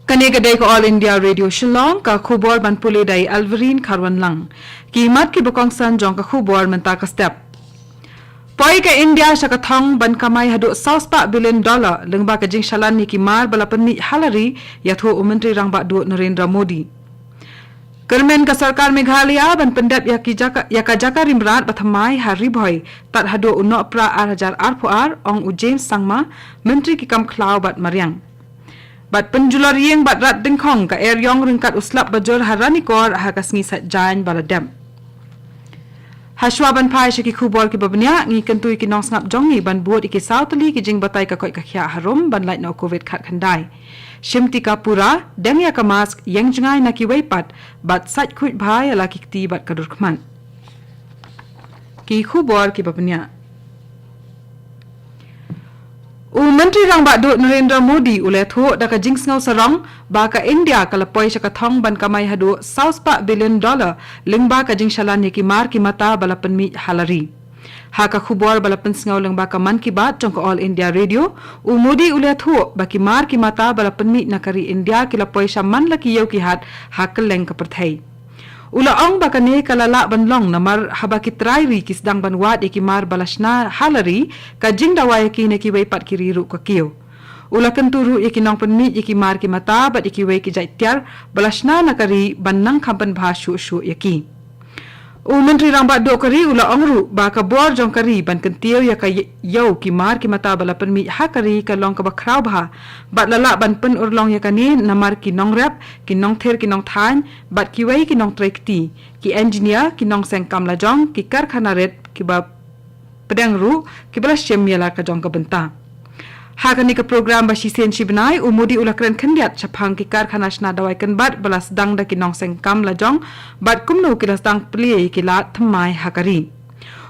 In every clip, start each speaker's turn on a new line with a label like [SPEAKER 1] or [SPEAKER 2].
[SPEAKER 1] Kani gadai ko All India Radio Shillong ka khubor ban puli dai Alvarin Kharwan lang. Kimat ki bakongsan jong ka khubor menta ka step. Poi ka India sa kathong ban kamay hadu $6 billion lengba ka jing shalan ni kimar balapan ni halari yatho umantri rang ba du Narendra Modi. Kermen ka sarkar Meghalaya ban pendap ya ka jaka rimrat bathamai hari boy tat hadu uno pra 2000 ong u James Sangma menteri ki kam klau bat mariang. Bat penjular yang bat rat dengkong ka air yong ringkat uslap bajor harani kor hakas ngi sat jain baladam. Hashwa ban pai shiki khubol ki babnya ngi kentui ki nong snap jong ni ban buat iki sautali ki jing batai ka koi ka khya harum ban light no covid khat khandai. Shimti ka pura deng ya ka mask yang jangai na ki weipat bat sat khuit bhai ala ki ti bat kadur khman. Ki khubol ki babnya Menteri rang ba du Narendra Modi ule thu da ka jing sngaw sarong ba ka India ka lapoi sa kathong ban kamay hadu $6 billion lingba ka jing shalan ni ki mar ki mata balapan mi halari. Ha ka khubor balapan sngaw lingba ka man ki bat jong ka All India Radio Modi ule thu ba ki mar ki mata balapan mi nakari India ki lapoi sa man la ki yau ki hat ha ka leng ka perthai. Ula ong bakane kalala banlong namar habakitrai ri kisdang banwat ikimar balasna halari ka jing dawai ki ne ki wei pat kiriru ka kiyo. Ula kenturu ikinong penmi ikimar ki mata bat ikiwei ki jaitiar balasna nakari banang kampan bhashu shu yaki. Menteri rang ba do kari ula ongru ba ka bor jong kari ban kentiyo ya ka yau ki mar ki mata bala penmi ha kari ka long ka bakraw bha bat lala ban pen urlong ya kani namar ki nong rap ki nong ther ki nong than bat ki wei ki nong trekti ki engineer ki nong seng kam la jong ki karkhana ret ki ba pedang ru ki bala shem yala ka jong ka benta. Hakani ka program ba shisen shibnai Modi ulakran khandiat chapang ki karkhana shna dawai kan bat balas dang da ki nong seng kam la jong bat kumno ki las dang pli ki la thamai hakari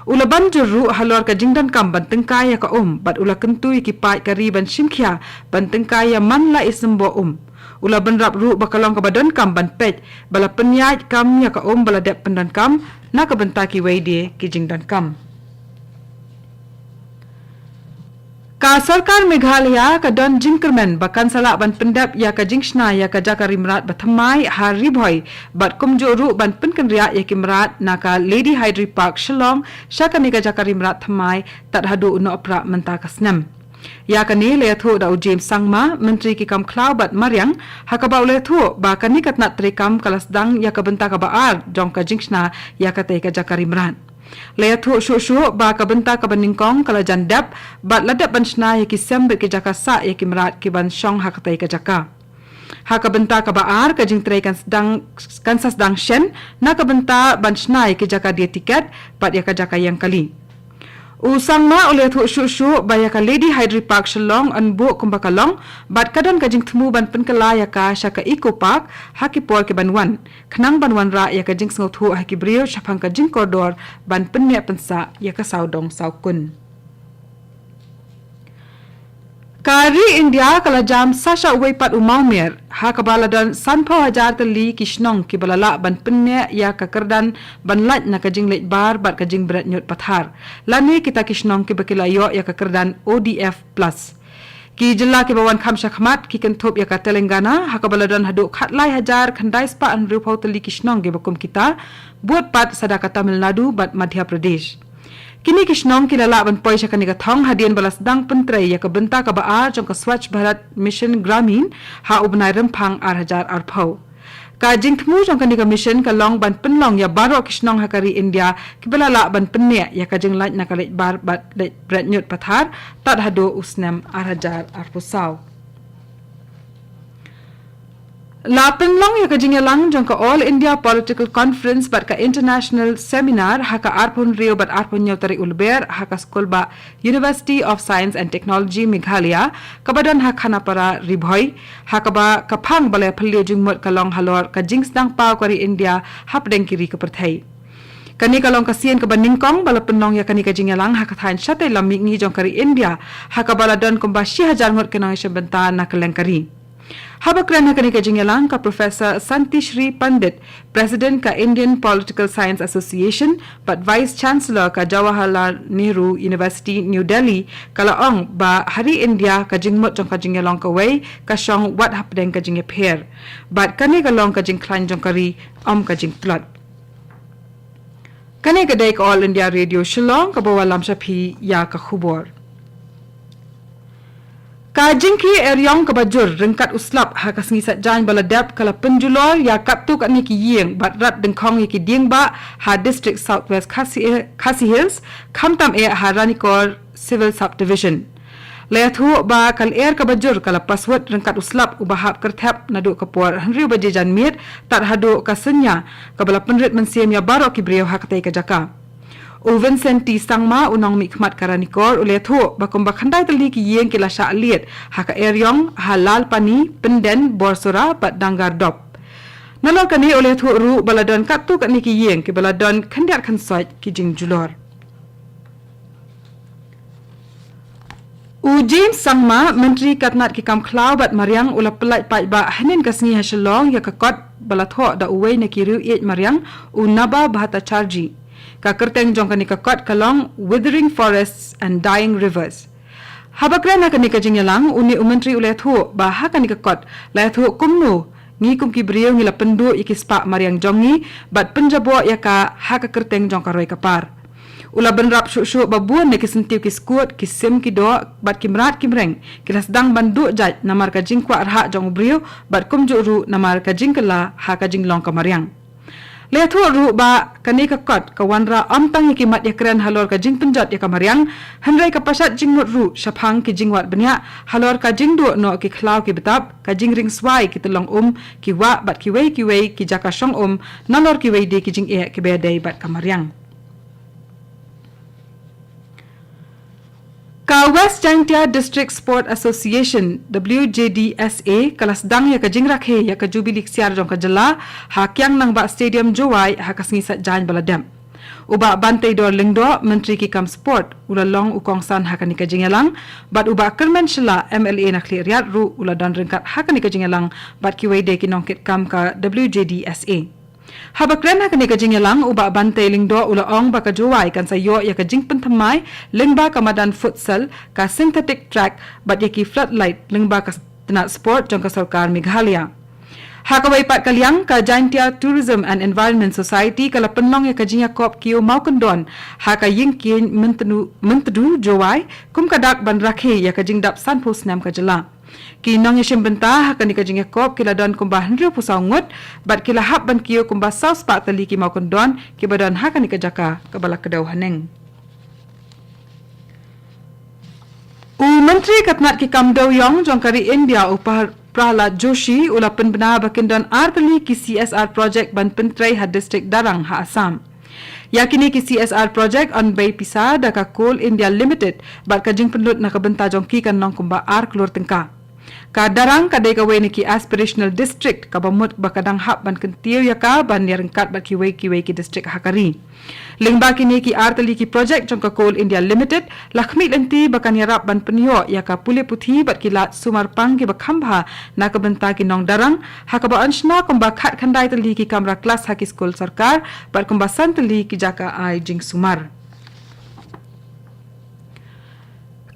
[SPEAKER 1] ulaban juru halor ka jingdan kam ban tengkaya ka bat ulakan tui ki pai kari ban shimkhya ban tengkaya man la ismbo ulaban rap ru bakalong ka badan kam ban pet bala penyaj kam ya ka bala dep pendan kam na ka benta ki weide ki jingdan kam. Ka sarkar Meghalaya ka don jingkermen bakan salak ban pendap ya ka jingshna ya ka jaka rimrat bathamai hari boy bat kumjoru ban penkenria ya kimrat naka Lady Hydri Park Shillong syaka ni ka jaka rimrat thamai tat hadu uno opra menta kasnam. Ya ka ni le thu da James Sangma menteri ki kam klau bat mariang hakaba le thu ba ka ni katnat trekam kalasdang ya ka benta ka baar jong ka jingshna ya ka te ka jaka rimrat. Laya thu shu ba ka benta ka baningkong kala jandap bat ladap banshna ya ki sembe ki jaka sa ya ki mrat ki ban shong hakatai ka jaka. Ha ka benta ka baar ka jing trai kan sas dang shen na ka benta banshna ya ki jaka dia tiket bat ya ka jaka yang kali. Usang ma oleh thu shu ba ya ka Lady Hydri Park Shillong an bu kumbakalong bat kadon ka jing thmu ban penkala ya ka shaka Eco Park haki por ke banwan khnang banwan ra ya ka jing sngo thu haki brio shapang ka jing koridor ban penne pensa ya ka saudong saukun. Kari India kala jam sasha weipat umaumer ha kabala dan sanpau hajar tali kishnong ki balala ban penne ya ka kerdan ban lat na ka jing leit bar bat ka jing berat nyot pathar lani kita kishnong ki bakilayo ya ka kerdan ODF plus ki jilla ki bawan khamsha khmat ki kentop ya ka Telangana ha kabala dan hadu khatlai hajar khandai spa an rupau tali kishnong ki bakum kita buat pat sadaka Tamil Nadu bat Madhya Pradesh. Kini kishnong kilala ban poi sya kanika thong hadian balas dang pentrai ya ka benta ka baar jong ka Swachh Bharat Mission Gramin ha ubnai rempang 8,000 arphau. Ka jing thmu jong kanika mission ka long ban penlong ya baro kishnong hakari India ki balala ban penne ya ka jing laj na ka lej bar bat lej brat nyut pathar tad hado usnam 8,000 arpusau. La penlong ya ka jingalang jong ka All India Political Conference bat ka International Seminar haka arpun rio bat arpun nyotari ulber haka skolba University of Science and Technology Meghalaya kabadan hakana para ribhoy haka ba kapang balay palio jing mot kalong halor ka jingsdang pau kari India hapdeng kiri ka perthai. Kani kalong kasian ka baningkong bala penlong ya kani ka jingalang haka thain syate lamik ni jong kari India haka bala don kumba 6,000 mot kenang isya benta na kaleng kari. Habakran hakani ka jingyalang ka Professor Santi Shri Pandit, President ka Indian Political Science Association, but Vice Chancellor ka Jawaharlal Nehru University, New Delhi, kalaong ba Hari India ka jingmot jong ka jingyalong ka way, ka syong wat hapdeng ka jingyapher. But kani kalong ka jingklan jong kari, ka jingplot. Kani gaday ka All India Radio Shillong, ka bawalam syapi ya ka khubor. Ka jingki eryong kabajur rengkat uslap ha kasngisat jan baladap kala penjulor ya kaptu kat ni ki yeng batrat dengkong ki dieng ba ha district southwest Khasi Hills kamtam ha ranikor civil subdivision leathu ba kal kabajur kala password rengkat uslap ubahap kerthap nadu kapor henry baje jan mit tat hadu kasenya kabala penrit mensiem ya barok ki breu ha katai ka jaka Vincent Sangma unang mikmat karanikor ulethu bakum bakhandai tali ki yeng kila sha liet haka eryong halal pani penden borsura bat dangar dop nalor kani ulethu ru baladon katu kani ki yeng ki baladon khandiat khansoi ki jing julor James Sangma menteri katnat ki kam khlau bat mariang ula pelai pai ba hanin kasngi ha Shillong ya kakot balatho da uwei ne ki ru et mariang naba bahata charji ka kerteng jong kani kakot kalong withering forests and dying rivers. Habakran na kani kajingyalang uni umentri ulethu baha kani kakot lethu kumnu ngi kum ki brio ngila pendu ikispa mariang jongi bat penjabo ya ka haka kerteng jong karoi kapar. Ula benrap syuk-syuk babuan ne kisentiu kiskut kisim ki do bat kimrat kimreng kirasdang bandu jaj namar ka jingkwa arha jong brio bat kumjuru namar ka jingkela haka jinglong kamariang. Letu ru ba kani ka kot ka wanra amtang ki mat yakran halor ka jing penjat ya kamariang handrai ka pasat jingmut ru shaphang ki jingwat benya halor ka jingdu no ki khlau ki betap ka jingring swai ki telong ki wa bat ki wei ki jaka shong nalor ki wei de ki jing e ki bedai bat kamariang Ka West Jaintia District Sport Association WJDSA kalasdang ya ka jingrakhe ya ka jubilik siar jong ka jala hakyang nang ba stadium jowai ha kasngisat jan baladam uba bantai dor lingdo menteri ki kam sport ulalong ukongsan ha kanika jingalang bat uba kerman shila MLA na clear ru uladon rengkat ha kanika jingalang bat ki wede ki nongkit kam ka WJDSA Habakran ha kani ka jingyalang uba bantai lingdo ulaong baka juwai kan sayo ya ka jingpen thamai lingba ka madan futsal ka synthetic track bat ya ki floodlight lingba ka tenat sport jong ka sarkar Meghalaya. Hakawai pat kaliang ka Jaintia Tourism and Environment Society kala penlong ya ka jingya kop kiyo maukendon ha ka yingkin mentedu juwai kum kadak ban rakhe ya ka jingdap sanpo snam ka jela. Kinong yashim benta hakani ka jingya kop kila don kumba hendrio pusaungut bat kila hap ban kiyo kumba saus pak tali ki mau kondon ki badon hakani ka jaka kabala kedau haneng. Menteri katnat ki kamdau yong jongkari India upah Prahlad Joshi ula penbena bakindon artali ki CSR project ban pentrai ha district Darang ha Assam. Yakini ki CSR project on bay pisa da ka Coal India Limited bat ka jing penlut na kabenta jongki kan nong kumba ar klur tengka. Ka darang ka deka we ni ki aspirational district ka bamut bakadang hap ban kentiu ya ka ban yarengkat bat ki we district hakari. Lingba kini ki artali ki project jong ka Coal India Limited lakhmi lenti bakan yarap ban penyo ya ka pule puthi bat ki lat sumarpang ki bakhambha na kabenta ki nong darang hakaba anshna kumba khat khandai tali ki kamra class haki school sarkar bat kumba santali ki jaka ai jing sumar.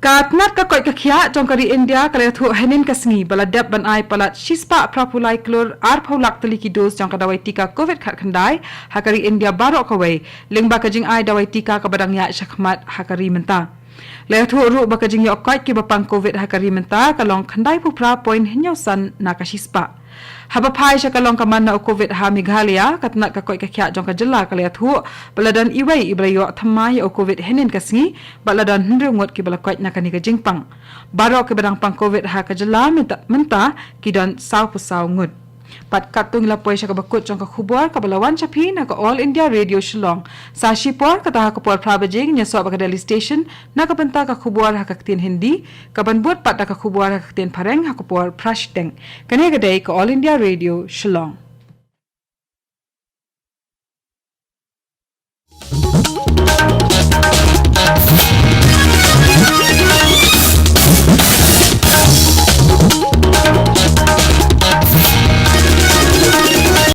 [SPEAKER 1] Katnat ka koi kakhya jongkari India kalethu henin kasngi baladap ban ai palat shispa prapulai klur ar phaulak tali ki dos jongka dawai tika covid khat khandai hakari India baro kawai lingba kajing ai dawai tika ka badang ya shakhmat hakari menta lethu ru bakajing ya koi ki bapang covid hakari menta kalong khandai pupra point hinyosan nakashispa Habapai syakalong kaman na COVID ha Meghalaya katnat ka koi kakhya jong ka jela kalethu baladan iwai ibrayo thamai o COVID henin kasngi baladan hendrungot ki balakoi na kani ka jingpang baro ki badang pang COVID ha ka jela menta ki don saw pusaw ngut pat katung la poy sya ka bakut jong ka khubor ka balawan chapi na ka All India Radio Shillong sa shipor ka ta ka por prabajing nya so ka Delhi station na ka penta ka khubor ha ka tin hindi ka banbut pat ka khubor ha ka tin pareng ha ka por prashteng kani ka dai ka All India Radio Shillong